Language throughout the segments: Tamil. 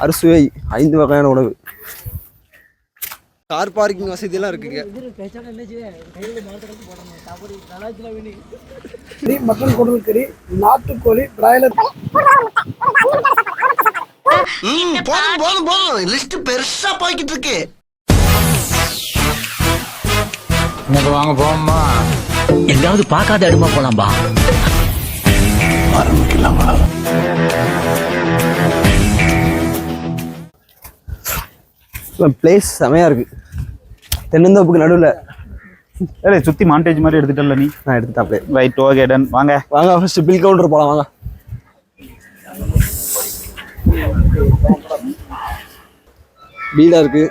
அறுசுவை 5 வகையான உணவு. கார் பார்க்கிங் வசதியெல்லாம் இருக்குங்க. மட்டன் குடல் கறி, நாட்டுக்கோழி, பிராய்லர். போதும் லிஸ்ட் பெருசா போய்கிட்டு இருக்கு. வாங்க போமா, எங்காவது பார்க்காத இடமா போலாம்பா. ஆரம்பிக்கலாம். பிளேஸ் செமையா இருக்கு. தென்னந்தோப்புக்கு நடுவில் சுத்தி மாண்டேஜ் மாதிரி எடுத்துட்டல நீ. நான் எடுத்துட்டேன் அப்படியே. Right, okay done. வாங்க ஃபர்ஸ்ட் பில் கவுண்டர் போலாம் வாங்க. பீடா இருக்கு.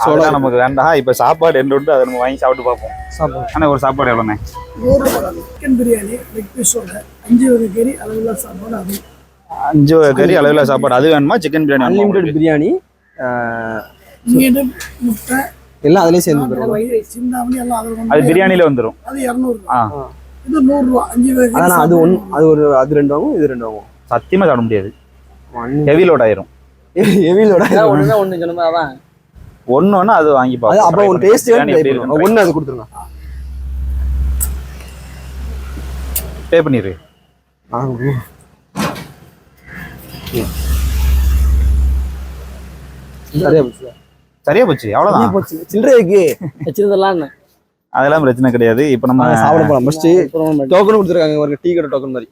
சோளா நமக்கு வேண்டாம். இப்ப சாப்பாடு என்ன உண்டு அதை நம்ம வாங்கி சாப்பிட்டு பார்ப்போம். ஆனா ஒரு சாப்பாடு எவ்வளோண்ணே? சிக்கன் பிரியாணி லெக் பீஸோட 5 வகை கறி அளவில்லா சாப்பாடு. அது 5 வகை கறி அளவில்லா சாப்பாடு அது வேணுமா? சிக்கன் பிரியாணி அன்லிமிட்டட் பிரியாணி, முட்டை எல்லாம் அதுலயே சேர்ந்து சிந்தாமணி எல்லாம் அது பிரியாணில வந்துடும். அது 200. இது 100 ரூபா. 5 வகை. அதான் அது ஒன்று, அது 2 வாங்கும், இது 2 வாங்கும். சத்தியமா சாப்பிட முடியாது. ஹெவி லோட் ஆயிரும். ஹெவி லோட் ஆயிரும். ஒண்ணு சொன்னமா அவன் ஒண்ணு அது வாங்கி பாப்போம். அப்ப ஒரு டேஸ்ட் ஒண்ணு அது கொடுத்துருங்க. பே பண்ணிரு. சரியா போச்சு. அவ்வளவுதான். சில்லறைக்கு வச்சிருந்தலாம். அதெல்லாம் பிரச்சனை கிடையாது. இப்ப நம்ம சாப்பிட போலாம். ஃபர்ஸ்ட் டோக்கன் கொடுத்துருக்காங்க. ஒரு டீ கடை டோக்கன் மாதிரி.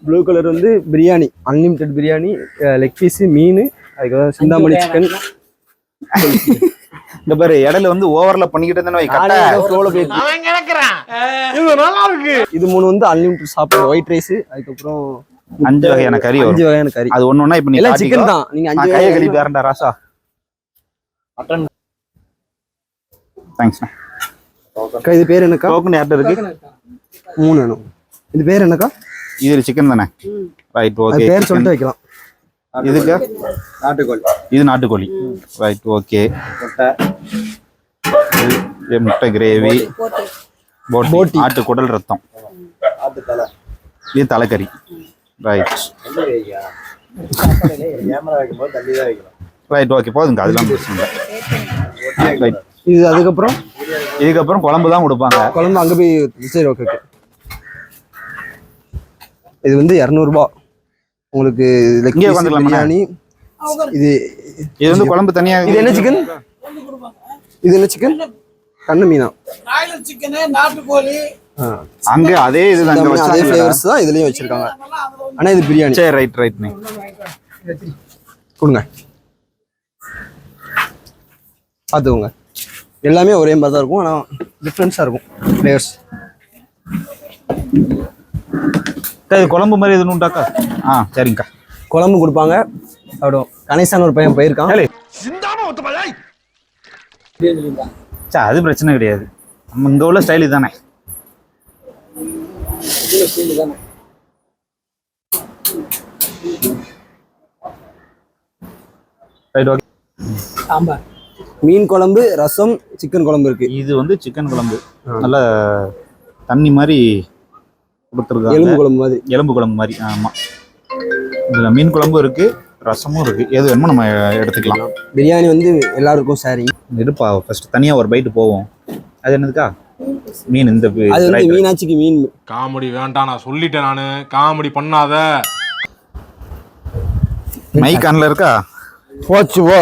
ப்ளூ கலர் வந்து biryani, unlimited biryani, leg piece, மீன், அதுக்கப்புறம் சிந்தாமணி சிக்கன். இந்த பாரு இடையில வந்து ஓவர்ல பண்ணிக்கிட்டு இருந்தேன்னு இது 3 வந்து அன்லிமிட்டட் சாப்பாடு. ஒயிட் ரைஸ், அதுக்கப்புறம் 5 வகையான கறி. 5 வகையான கறி. அது ஒண்ணு இப்ப நீ சிக்கன் தான். நீங்க 5 கையை கழுவி பாருடா ராசா. மட்டன். தேங்க்ஸ். இது பேர் என்னக்கா? டோக்கன் யார்ட்ட இருக்கு? 3 வேணும். இது பேர் என்னக்கா? இது சிக்கன் தானே? Right, okay. பேர் சொல்லிட்டு வைக்கலாம். இதுக்கு நாட்டுக்கோழி. இது நாட்டுக்கோழி. Right, okay. முட்டை கிரேவி, போட்டி, ஆட்டு குடல் ரத்தம், இது தலைக்கறி. Right right, okay. போதுங்க, அதெல்லாம் பிரச்சனை இல்லை. ரைட். இதுக்கப்புறம் குழம்பு தான் கொடுப்பாங்க. குழம்பு அங்கே போய். சரி, ஓகே ஓகே. இது வந்து 200 ரூபாய் உங்களுக்கு. பிரியாணி. இது வந்து குழம்பு தனியா. இது என்ன சிக்கன்? இது என்ன சிக்கன்? கண்ணு மீனா? பிராய்லர் சிக்கன், நாட்டுக்கோழி. அங்க அதே இதுதான், அதே ஃப்ளேவர்ஸ் தான் இதுலயும் வச்சிருக்காங்க. ஆனா இது பிரியாணி. சரி, ரைட் ரைட். நீ கொடுங்க, பார்த்துக்கோங்க. எல்லாமே ஒரே மாதிரி தான் இருக்கும், ஆனால் டிஃப்ரென்ஸாக இருக்கும் ஃப்ளேவர்ஸ். குழம்பு மாதிரி எதுவும் உண்டாக்கா? சரிங்கக்கா. குழம்பு கொடுப்பாங்க. சாப்பிடுவோம். கணேசான ஒரு பையன் போயிருக்கான். அது பிரச்சனை கிடையாது. நம்ம இங்க உள்ள ஸ்டைல் தானே. சாம்பார், மீன் குழம்பு, ரசம், சிக்கன் குழம்பு இருக்கு. இது வந்து சிக்கன் குழம்பு, நல்ல தண்ணி மாதிரி கொடுத்துருக்காங்க. எலும்பு குழம்பு மாதிரி. எலும்பு குழம்பு மாதிரி. ஆமா, இதுல மீன் குழம்பு இருக்கு, ரசமும் இருக்கு. எது வேணுமோ நம்ம எடுத்துக்கலாம். பிரியாணி வந்து எல்லாருக்கும் சாரி இருப்பா. ஃபர்ஸ்ட் தனியா ஒரு பைட்டு போவோம். அது என்னதுக்கா? மீன். இந்த அது வந்து மீனாட்சிக்கு மீன். காமெடி வேண்டாம், நான் சொல்லிட்டேன். நானு காமெடி பண்ணாத. மைக் ஆன்ல இருக்கா? போச்சு போ.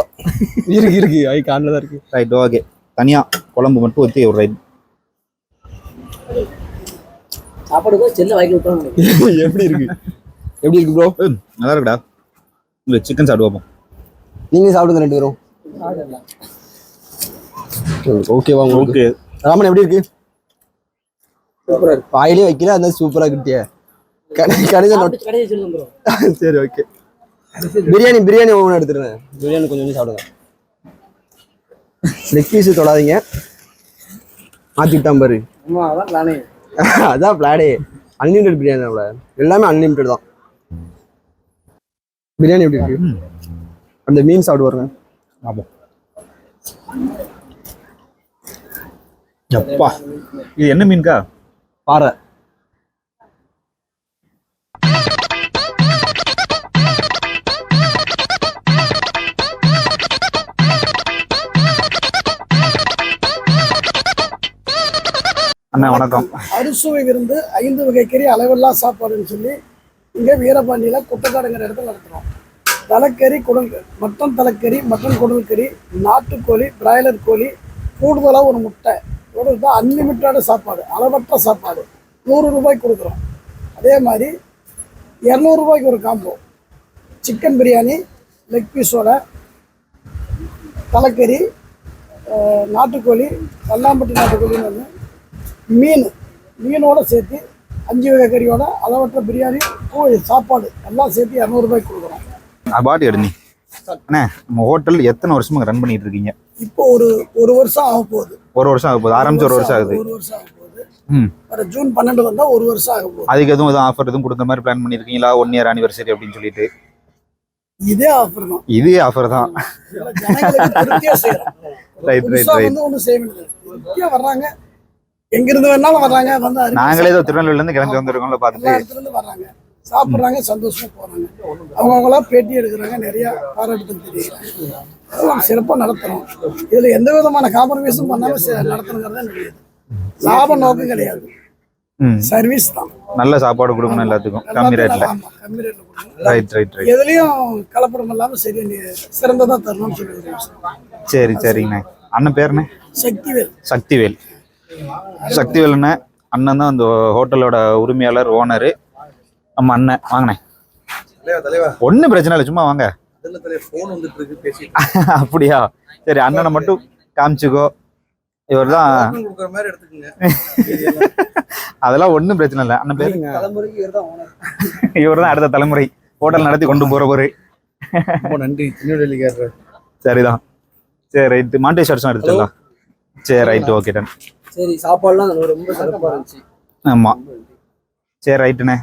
இருக்கு மைக் ஆன்ல தான் இருக்கு. Right, okay. தனியா குழம்பு மட்டும் ஊற்றி ஒரு ரைட். சாப்பாடு செல்ல வாங்கி விட்டுறோம். எப்படி இருக்கு ப்ரோ? நல்லா இருக்குடா. இந்த சிக்கன் சாப்பிடுவோம். நீங்க சாப்பிடுங்க 2 பேரும். ஓகேவா உங்களுக்கு? ராமன் எப்படி இருக்கு? சூப்பரா இருக்கு. வாயிலே வைக்கல, அந்த சூப்பரா கிட்டிய சரி, ஓகே. பிரியாணி ஒன்று எடுத்துருங்க. பிரியாணி கொஞ்சம் சாப்பிடுங்க. லெக் பீஸ் தொடாதீங்க. மாத்திட்டான் பாரு. அதான் பிளானே. அன்லிமிட்டட் பிரியாணி. எல்லாமே அன்லிமிட்டட் தான். பிரியாணி எப்படி இருக்கு? அந்த மீன் சாப்பிடுவாருங்க. ஆமாம். எப்பா இது என்ன மீன்கா? பாறை. அண்ணா வணக்கம். அறுசுவை விருந்து 5 வகை கறி அளவில்லா சாப்பாடுன்னு சொல்லி இங்கே வீரபாண்டியில் குட்டக்காடுங்கிற இடத்துல நடத்துகிறோம். தலைக்கறி, குடல், மட்டன் தலைக்கறி, மட்டன் குடல் கறி, நாட்டுக்கோழி, பிராய்லர் கோழி, கூடுதலாக ஒரு முட்டை, ஒரு அன்லிமிட்டடான சாப்பாடு, அளவற்ற சாப்பாடு 100 ரூபாய்க்கு கொடுக்குறோம். அதே மாதிரி 200 ரூபாய்க்கு ஒரு காம்போ சிக்கன் பிரியாணி, லெக் பீஸோட, தலைக்கறி, நாட்டுக்கோழி, கல்லாம்பட்டி நாட்டுக்கோழின்னு ஒன்று, மீனோட சேர்த்து 5 வகை கறியோட அளவற்ற பிரியாணி, சாப்பாடு எல்லாம் சேர்த்து 200 ரூபாய்க்கு கொடுக்குறோம். அபாடி எடுனி அண்ணே, நம்ம ஹோட்டல் எத்தனை வருஷமா ரன் பண்ணிட்டு இருக்கீங்க? இப்போ ஒரு வருஷம் ஆக போகுது. ஒரு வருஷம் ஆக போகுது. ஆரம்பிச்சு ஒரு வருஷம் ஆகுது. ஒரு வருஷம் ஆக போகுது. வர ஜூன் 12 வந்தா ஒரு வருஷம் ஆக போகுது. அதுக்கு எதுவும் ஆஃபர் எதுவும் கொடுக்குற மாதிரி பிளான் பண்ணிருக்கீங்களா? 1 இயர் ஆனிவர்சரி அப்படின்னு சொல்லிட்டு? இதே ஆஃபர் தான். இதே ஆஃபர் தான். ஜனங்களுக்கு திருப்தியா செய்யறோம். Right right right. ஒன்றும் செய்ய வேண்டியது. திருப்தியா வர்றாங்க, எங்கிருந்து வேணாலும் வர்றாங்க. வந்து நாங்களே ஏதோ திருநெல்வேலில இருந்து கிளம்பி வந்திருக்கோம்ல, பார்த்துட்டு எல்லா இடத்துல இருந்து வர்றாங்க, சாப்பிட்றாங்க, சந்தோஷமா போறாங்க. அவங்களாம் பேட்டி எடுக்கிறாங்க, நிறைய பாராட்டு தெரியுறாங்க. சிறப்பாக நடத்துறோம். இதுல எந்த விதமான காம்ப்ரமைஸும் பண்ணாம நடத்தணுங்கிறத கிடையாது. லாப நோக்கம் கிடையாது, சர்வீஸ் தான். நல்ல சாப்பாடு கொடுக்கணும் எல்லாத்துக்கும், கம்மி ரேட்ல. கம்மி ரேட்ல கொடுக்கணும். Right right right. எதுலயும் கலப்படம் இல்லாம சரி சிறந்ததா தரணும்னு சொல்லி. சரி சரிங்கண்ணே. அண்ணன் பேருண்ணே? சக்திவேல். சக்திவேல். சக்திவேல் அண்ணன். அண்ணன் தான் அந்த ஹோட்டலோட உரிமையாளர், ஓனரு. நம்ம அண்ணன் வாங்கண்ணே. ஒன்றும் பிரச்சனை இல்லை, சும்மா வாங்க. அப்படியா? சரி, அண்ணனை மட்டும் காமிச்சுக்கோ. இவர் தான். அதெல்லாம் ஒன்றும் பிரச்சனை இல்லை. அண்ணன் பேரு? இவர் தான் அடுத்த தலைமுறை ஹோட்டல் நடத்தி கொண்டு போறவரு. நன்றி. சரிதான். சரி ரைட்டு. மாண்டேஷ் வருஷம் எடுத்துடலாம். சரி ரைட்டு, ஓகே டன். சரி, சாப்பாடுலாம் ரொம்ப சிறப்பாக இருந்துச்சு. ஆமாம். சரி ரைட்டுண்ணே.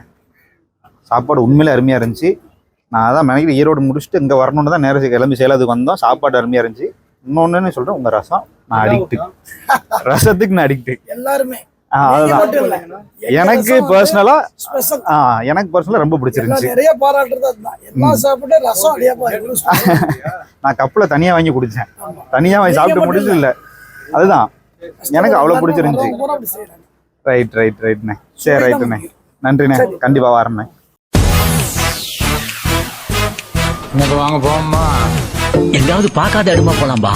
சாப்பாடு உண்மையிலே அருமையாக இருந்துச்சு. நான் அதான் நினைக்கிறேன், ஈரோடு முடிச்சுட்டு இங்கே வரணுன்னு தான் நேரம் கிளம்பி சேலத்துக்கு வந்தோம். சாப்பாடு அருமையாக இருந்துச்சு. இன்னொன்னு சொல்கிறேன், உங்கள் ரசம் நான் அடிக்ட்டு. ரசத்துக்கு நான் அடிக்ட்டு. எல்லாருமே அதுதான் எனக்கு பர்சனலா ரொம்ப பிடிச்சிருந்துச்சு. நிறைய பாராட்டுறது அதுதான். எல்லாம் சாப்பிட்டு ரசம் அடியாப்பா. நான் கப்பில் தனியாக வாங்கி குடித்தேன். தனியாக வாங்கி சாப்பிட்டு முடிச்சு இல்லை, அதுதான் எனக்கு அவ்வளோ பிடிச்சிருந்துச்சு. ரைட் ரைட் ரைட்ண்ணே. சரி ரைட்டுண்ணே, நன்றிண்ணே. கண்டிப்பாக வரேண்ணே. வாங்க போமா. எங்காவது பார்க்காத இடமா போலாம்பா.